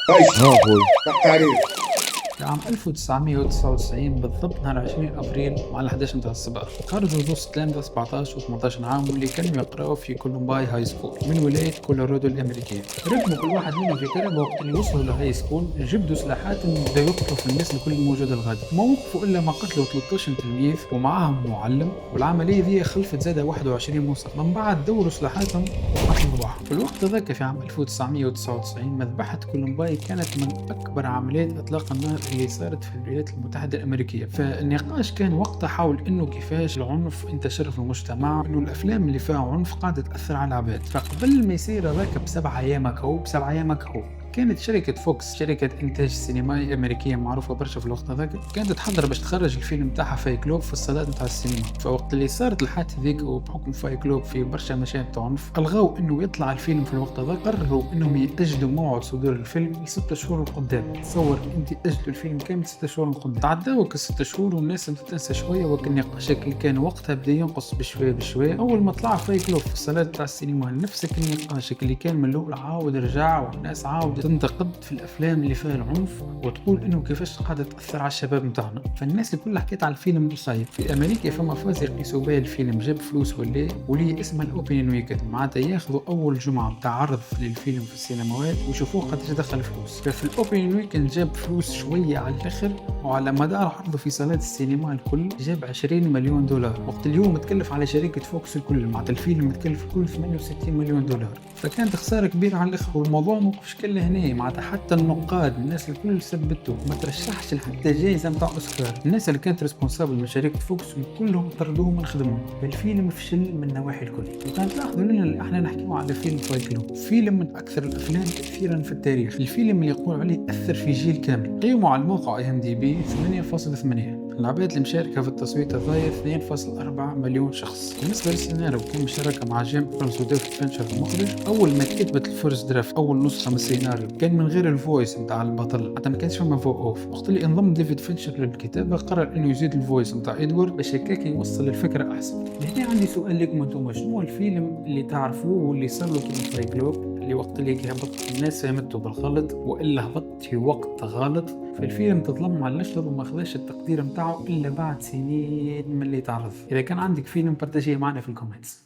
ايش ها اخوي. التاريخ؟ في عام 1999 بالضبط نهار 20 ابريل مع ال 11 متاع الصباح خرجوا زوز تلامذة 17 و18 عام واللي كانوا يقراوا في كولومباي هاي سكول من ولاية كولورادو الامريكيه. ركبوا كل واحد منهم في كرب، وقت اللي وصلوا لهاي سكول جبدوا سلاحاتهم وبداوا يقتلوا في الناس الكل الموجوده الغادي. ما وقفوا الا ما قتلوا 13 تلميذ ومعاهم معلم، والعمليه ذي خلفت زادة 21 مصاب. من بعد دوروا سلاحاتهم وقتلوا بعض. في الوقت ذاك في عام 1999 مذبحة كولومباي كانت من أكبر عمليات إطلاق النار اللي صارت في الولايات المتحدة الأمريكية. فالنقاش كان وقتها حول إنه كيفاش العنف انتشر في المجتمع، إنه الأفلام اللي فيها عنف قاعدة تأثر على العباد. فقبل ما يصير هذاك بسبع أيام هكا كانت شركة فوكس، شركة إنتاج سينمائي أمريكية معروفة برشا في الوقت هذاك، كانت تحضر باش تخرج الفيلم تاعها فايك لوب في الصالات نتاع السينما. فوقت اللي صارت الحادثة ذيك وبحكم فايك لوب في برشا مشاهد تاع عنف، ألغوا إنه يطلع الفيلم في الوقت هذاك. قرروا إنهم يأجلوا موعد صدور الفيلم ل6 شهور لقدام. تصور أنت أجلوا الفيلم كامل 6 شهور لقدام. تعداو ك6 شهور والناس بدات تنسى شوية، وكان نقاشك اللي كان وقتها بدا ينقص بشوية بشوية. أول ما طلع فايك لوب في الصالات تاع السينما، نفسك النقاشك اللي كان من الأول عاود رجع، والناس عاودت تنتقد في الافلام اللي فيها العنف وتقول انه كيفاش قاعده تاثر على الشباب نتاعنا. فالناس الكل حكيت على الفيلم الخايب. في امريكا فما فاز يقيسوا بها الفيلم جاب فلوس ولا ولي اسمها الاوبنين ويكند، معناتها ياخذوا اول جمعه بتاع عرض للفيلم في السينمات ويشوفوه قداش دخل فلوس. ففي الاوبنين ويكند جاب فلوس شويه على الاخر، وعلى مدار عرضه في صالات السينما الكل جاب 20 مليون دولار. وقت اليوم متكلف على شركه فوكس الكل، معناتها الفيلم متكلف الكل 68 مليون دولار. فكانت خساره كبيره على الاخر. والموضوع موقفش كله هنا، معناتها حتى النقاد الناس الكل ثبتوا ما ترشحش لحتى جائزه نتاع اوسكار. الناس اللي كانت ريسبونسابل من شركه فوكس كلهم طردوه من خدمهم. فالفيلم فشل من النواحي الكل. وكان تلاحظوا لنا اللي احنا نحكيو على فيلم فايت لوب، فيلم من اكثر الافلام تاثيرا في التاريخ. الفيلم اللي يقول عليه اثر في جيل كامل. قيموا على الموقع IMDb 8.8. العباد المشاركة في التصويت هذايا 2.4 مليون شخص. بالنسبة للسيناريو كان مشاركة مع جيم برونز وديفيد فينشر المخرج. أول ما كتبت الفيرست درافت أول نسخة من السيناريو كان من غير الفويس نتاع البطل، حتى ما كانش فما فو أوف. وقت اللي انضم ديفيد فينشر للكتابة قرر إنه يزيد الفويس نتاع إدوارد باش هكاك يوصل الفكرة أحسن. هنا عندي سؤال لكم أنتم، شنو الفيلم اللي تعرفوه واللي صار له كيما فايك لوب اللي وقت اللي هبط الناس فهمته بالغلط والا هبط في وقت غلط؟ فالفيلم تظلم على النشر وما خذاش التقدير متاعه الا بعد سنين من اللي تعرض. اذا كان عندك فيلم بارتاجيه معنا في الكومنتس.